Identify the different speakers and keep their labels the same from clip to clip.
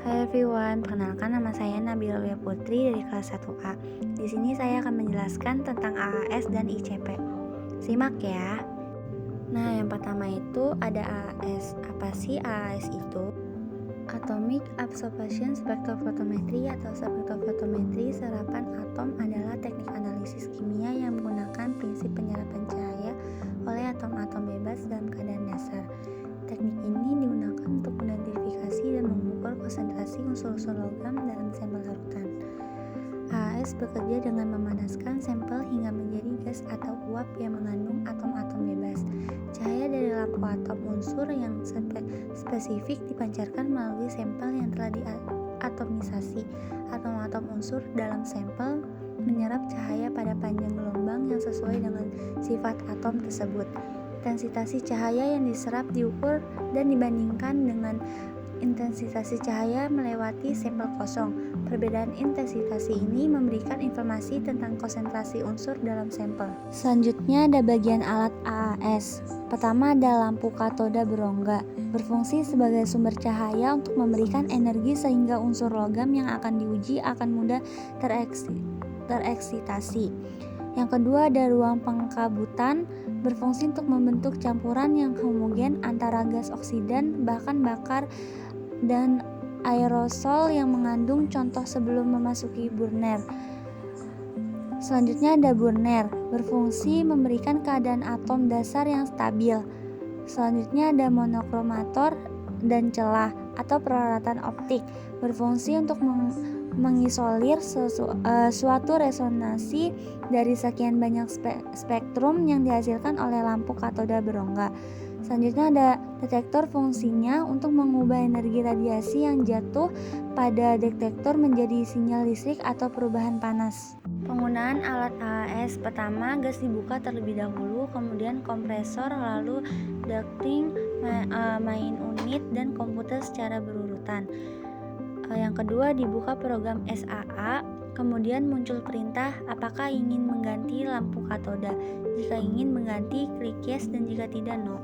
Speaker 1: Hai everyone, perkenalkan nama saya Nabila Lia Putri dari kelas 1A. Di sini saya akan menjelaskan tentang AAS dan ICP. Simak ya. Nah, yang pertama itu ada AAS. Apa sih AAS itu? Atomic Absorption Spectrophotometry atau spektrofotometri serapan atom adalah teknik analisis kimia yang menggunakan prinsip penyerapan cahaya oleh atom-atom bebas dalam keadaan dasar. Teknik ini digunakan untuk mengidentifikasi dan mengukur konsentrasi unsur-unsur logam dalam sampel larutan. AAS bekerja dengan memanaskan sampel hingga menjadi gas atau uap yang mengandung atom-atom bebas. Cahaya dari lampu atom unsur yang spesifik dipancarkan melalui sampel yang telah diatomisasi. Atom-atom unsur dalam sampel menyerap cahaya pada panjang gelombang yang sesuai dengan sifat atom tersebut. Intensitas cahaya yang diserap diukur dan dibandingkan dengan intensitas cahaya melewati sampel kosong. Perbedaan intensitas ini memberikan informasi tentang konsentrasi unsur dalam sampel. Selanjutnya ada bagian alat AAS. Pertama ada lampu katoda berongga, berfungsi sebagai sumber cahaya untuk memberikan energi sehingga unsur logam yang akan diuji akan mudah tereksitasi. Yang kedua ada ruang pengkabutan, berfungsi untuk membentuk campuran yang homogen antara gas oksidan, bahan bakar, dan aerosol yang mengandung contoh sebelum memasuki burner. Selanjutnya ada burner, berfungsi memberikan keadaan atom dasar yang stabil. Selanjutnya ada monokromator dan celah atau peralatan optik, berfungsi untuk mengisolir suatu resonansi dari sekian banyak spektrum yang dihasilkan oleh lampu katoda berongga. Selanjutnya ada detektor, fungsinya untuk mengubah energi radiasi yang jatuh pada detektor menjadi sinyal listrik atau perubahan panas. Penggunaan alat AAS: pertama, gas dibuka terlebih dahulu, kemudian kompresor, lalu ducting, main unit, dan komputer secara berurutan. Yang kedua, dibuka program SAA, kemudian muncul perintah apakah ingin mengganti lampu katoda. Jika ingin mengganti, klik yes, dan jika tidak, no.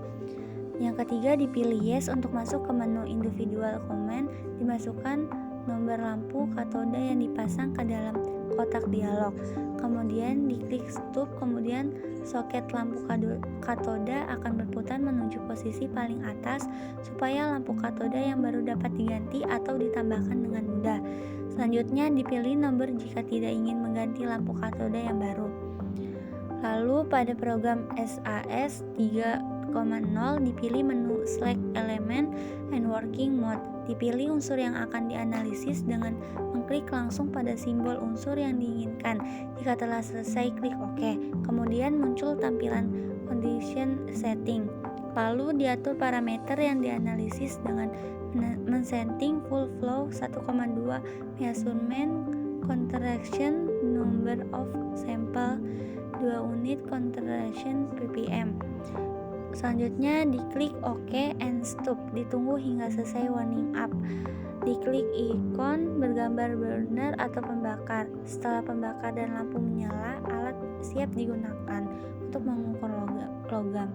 Speaker 1: Yang ketiga, dipilih yes untuk masuk ke menu individual command, dimasukkan nomor lampu katoda yang dipasang ke dalam kotak dialog. Kemudian diklik stop, kemudian soket lampu katoda akan berputar menuju posisi paling atas supaya lampu katoda yang baru dapat diganti atau ditambahkan dengan mudah. Selanjutnya dipilih nomor jika tidak ingin mengganti lampu katoda yang baru. Lalu pada program SAS 3.0 dipilih menu select element and working mode. Dipilih unsur yang akan dianalisis dengan mengklik langsung pada simbol unsur yang diinginkan. Jika telah selesai, klik OK. Kemudian muncul tampilan condition setting. Lalu diatur parameter yang dianalisis dengan men-setting full flow 1,2 measurement contraction number of sample 2 unit contraction ppm. Selanjutnya diklik OK and stop, ditunggu hingga selesai warning up. Diklik ikon bergambar burner atau pembakar. Setelah pembakar dan lampu menyala, alat siap digunakan untuk mengukur logam.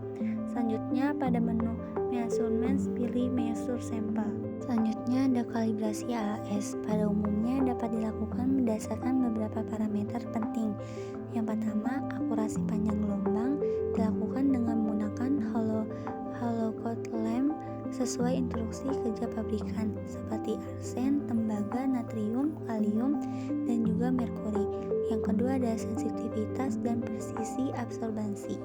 Speaker 1: Selanjutnya pada menu measurements, pilih measure sample. Selanjutnya ada kalibrasi AAS. Pada umumnya dapat dilakukan berdasarkan beberapa parameter penting. Yang pertama, akurasi panjang gelombang dilakukan dengan menggunakan holocaust lamp sesuai instruksi kerja pabrikan seperti arsen, tembaga, natrium, kalium, dan juga merkuri. Yang kedua ada sensitivitas dan presisi absorbansi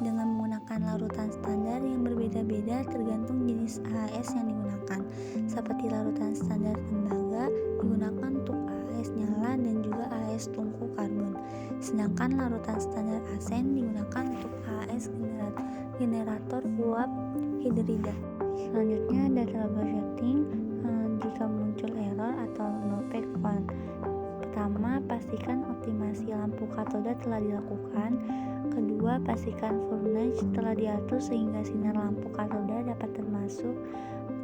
Speaker 1: dengan menggunakan larutan standar yang berbeda-beda tergantung jenis AAS yang digunakan. Seperti larutan standar tembaga digunakan untuk AAS nyala dan juga AAS tungku karbon. Sedangkan larutan standar arsen digunakan untuk AAS generator uap hidrida. Selanjutnya ada troubleshooting jika muncul error atau no pack found. Pertama, pastikan optimasi lampu katoda telah dilakukan. Kedua, pastikan furnace telah diatur sehingga sinar lampu katoda dapat termasuk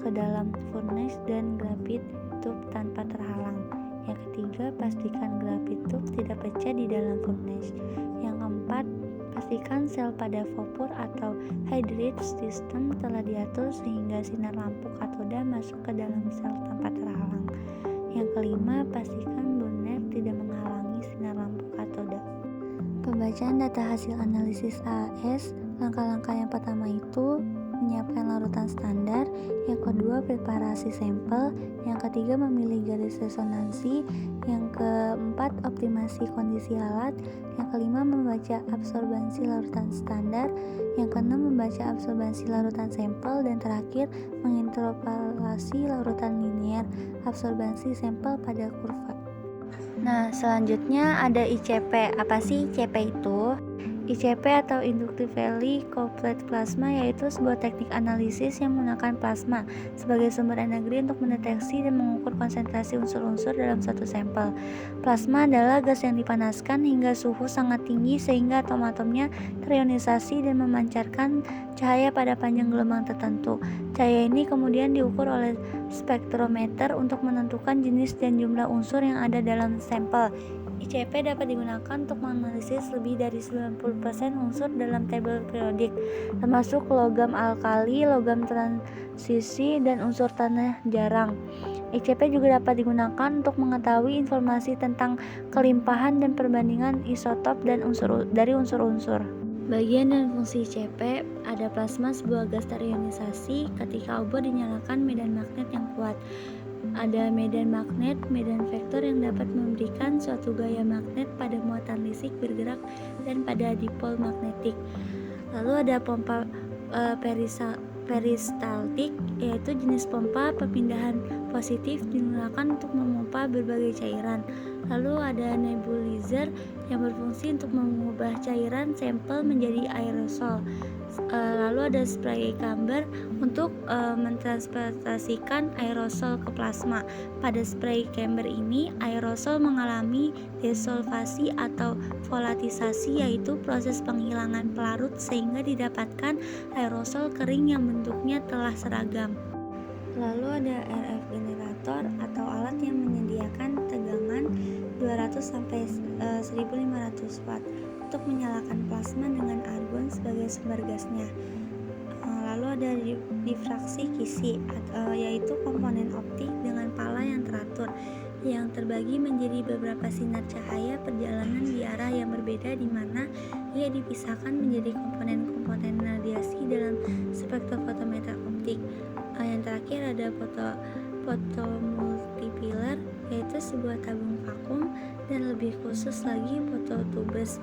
Speaker 1: ke dalam furnace dan grafit tube tanpa terhalang. Yang ketiga, pastikan grafit tube tidak pecah di dalam furnace. Yang keempat, pastikan sel pada vapor atau hydrate system telah diatur sehingga sinar lampu katoda masuk ke dalam sel tanpa terhalang. kelima, pastikan bonek tidak menghalangi sinar lampu katoda. Pembacaan data hasil analisis AAS. Langkah-langkah yang pertama itu menyiapkan larutan standar, yang kedua preparasi sampel, yang ketiga memilih garis resonansi, yang keempat optimasi kondisi alat, yang kelima membaca absorbansi larutan standar, yang keenam membaca absorbansi larutan sampel, dan terakhir menginterpolasi larutan linear absorbansi sampel pada kurva. Nah, selanjutnya ada ICP. Apa sih ICP itu? ICP atau Inductively Coupled Plasma yaitu sebuah teknik analisis yang menggunakan plasma sebagai sumber energi untuk mendeteksi dan mengukur konsentrasi unsur-unsur dalam satu sampel. Plasma adalah gas yang dipanaskan hingga suhu sangat tinggi sehingga atom-atomnya terionisasi dan memancarkan cahaya pada panjang gelombang tertentu. Cahaya ini kemudian diukur oleh spektrometer untuk menentukan jenis dan jumlah unsur yang ada dalam sampel. ICP dapat digunakan untuk menganalisis lebih dari 90% unsur dalam tabel periodik, termasuk logam alkali, logam transisi, dan unsur tanah jarang. ICP juga dapat digunakan untuk mengetahui informasi tentang kelimpahan dan perbandingan isotop dan dari unsur-unsur. Bagian dan fungsi ICP ada plasma, sebuah gas terionisasi. Ketika obor dinyalakan medan magnet yang kuat. Ada medan magnet, medan vektor yang dapat memberikan suatu gaya magnet pada muatan listrik bergerak dan pada dipol magnetik. Lalu ada pompa peristaltik, yaitu jenis pompa perpindahan positif digunakan untuk memompa berbagai cairan. Lalu ada nebulizer yang berfungsi untuk mengubah cairan sampel menjadi aerosol. Lalu ada spray chamber untuk mentransportasikan aerosol ke plasma. Pada spray chamber ini, aerosol mengalami desolvasi atau volatilizasi, yaitu proses penghilangan pelarut sehingga didapatkan aerosol kering yang bentuknya telah seragam. Lalu ada RF generator atau alat yang menyediakan tegangan 200 sampai 1500 watt untuk menyalakan plasma dengan argon sebagai sumber gasnya. Lalu ada difraksi kisi, yaitu komponen optik dengan pala yang teratur yang terbagi menjadi beberapa sinar cahaya perjalanan di arah yang berbeda, di mana ia dipisahkan menjadi komponen-komponen radiasi dalam spektrofotometer optik. Yang terakhir ada fotomultiplier, yaitu sebuah tabung vakum, dan lebih khusus lagi fototubes,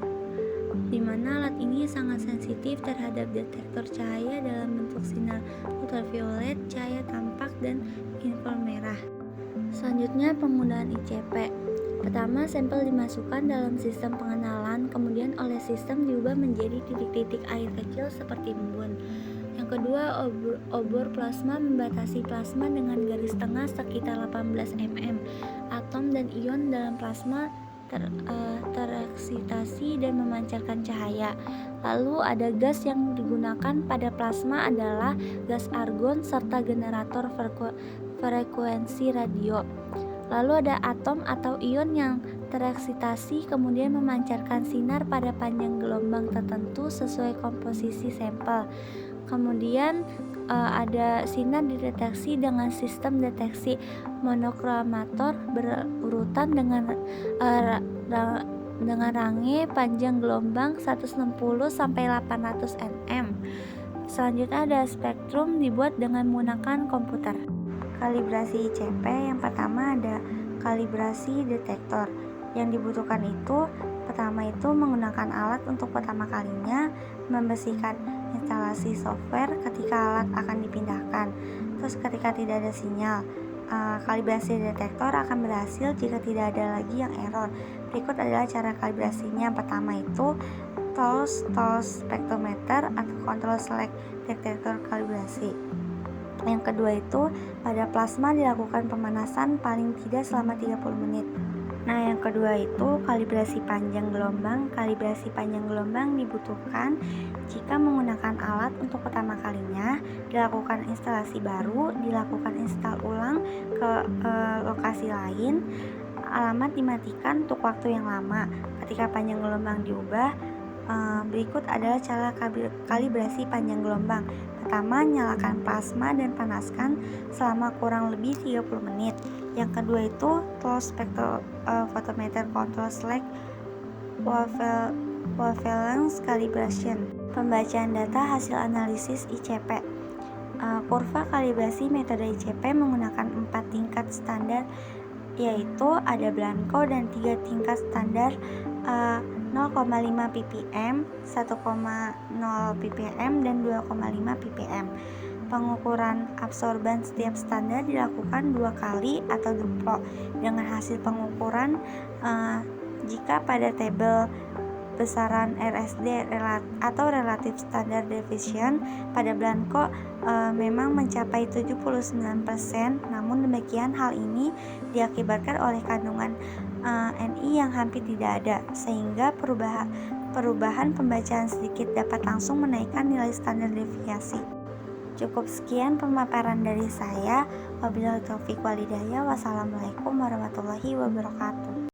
Speaker 1: di mana alat ini sangat sensitif terhadap detektor cahaya dalam bentuk sinar ultraviolet, cahaya tampak, dan inframerah. Selanjutnya penggunaan ICP. Pertama, sampel dimasukkan dalam sistem pengenalan, kemudian oleh sistem diubah menjadi titik-titik air kecil seperti embun. Yang kedua, obor plasma membatasi plasma dengan garis tengah sekitar 18 mm. Atom dan ion dalam plasma tereksitasi dan memancarkan cahaya. Lalu ada gas yang digunakan pada plasma adalah gas argon serta generator frekuensi radio. Lalu ada atom atau ion yang tereksitasi kemudian memancarkan sinar pada panjang gelombang tertentu sesuai komposisi sampel. Kemudian ada sinar dideteksi dengan sistem deteksi monokromator berurutan dengan range panjang gelombang 160 sampai 800 nm. Selanjutnya ada spektrum dibuat dengan menggunakan komputer. Kalibrasi ICP yang pertama ada kalibrasi detektor. Yang dibutuhkan itu pertama itu menggunakan alat untuk pertama kalinya, membersihkan instalasi software ketika alat akan dipindahkan. Terus ketika tidak ada sinyal, kalibrasi detektor akan berhasil jika tidak ada lagi yang error. Berikut adalah cara kalibrasinya. Pertama itu Tools spektrometer atau control select detektor kalibrasi. Yang kedua itu pada plasma dilakukan pemanasan paling tidak selama 30 menit. Nah, yang kedua itu kalibrasi panjang gelombang. Kalibrasi panjang gelombang dibutuhkan jika menggunakan alat untuk pertama kalinya, dilakukan instalasi baru, dilakukan install ulang ke lokasi lain, alamat dimatikan untuk waktu yang lama. Ketika panjang gelombang diubah, berikut adalah cara kalibrasi panjang gelombang. pertama, nyalakan plasma dan panaskan selama kurang lebih 30 menit. Yang kedua itu flow spectrophotometer control select wavelength calibration, pembacaan data hasil analisis ICP. Kurva kalibrasi metode ICP menggunakan 4 tingkat standar, yaitu ada Blanco dan 3 tingkat standar 0,5 ppm, 1,0 ppm, dan 2,5 ppm. Pengukuran absorban setiap standar dilakukan 2 kali atau duplo dengan hasil pengukuran jika pada tabel besaran RSD atau Relative Standard Deviation pada Blanco memang mencapai 79%, namun demikian hal ini diakibatkan oleh kandungan Ni yang hampir tidak ada, sehingga perubahan pembacaan sedikit dapat langsung menaikkan nilai standar deviasi. Cukup sekian pemaparan dari saya. Wabillahi taufiq walhidayah. Wassalamualaikum warahmatullahi wabarakatuh.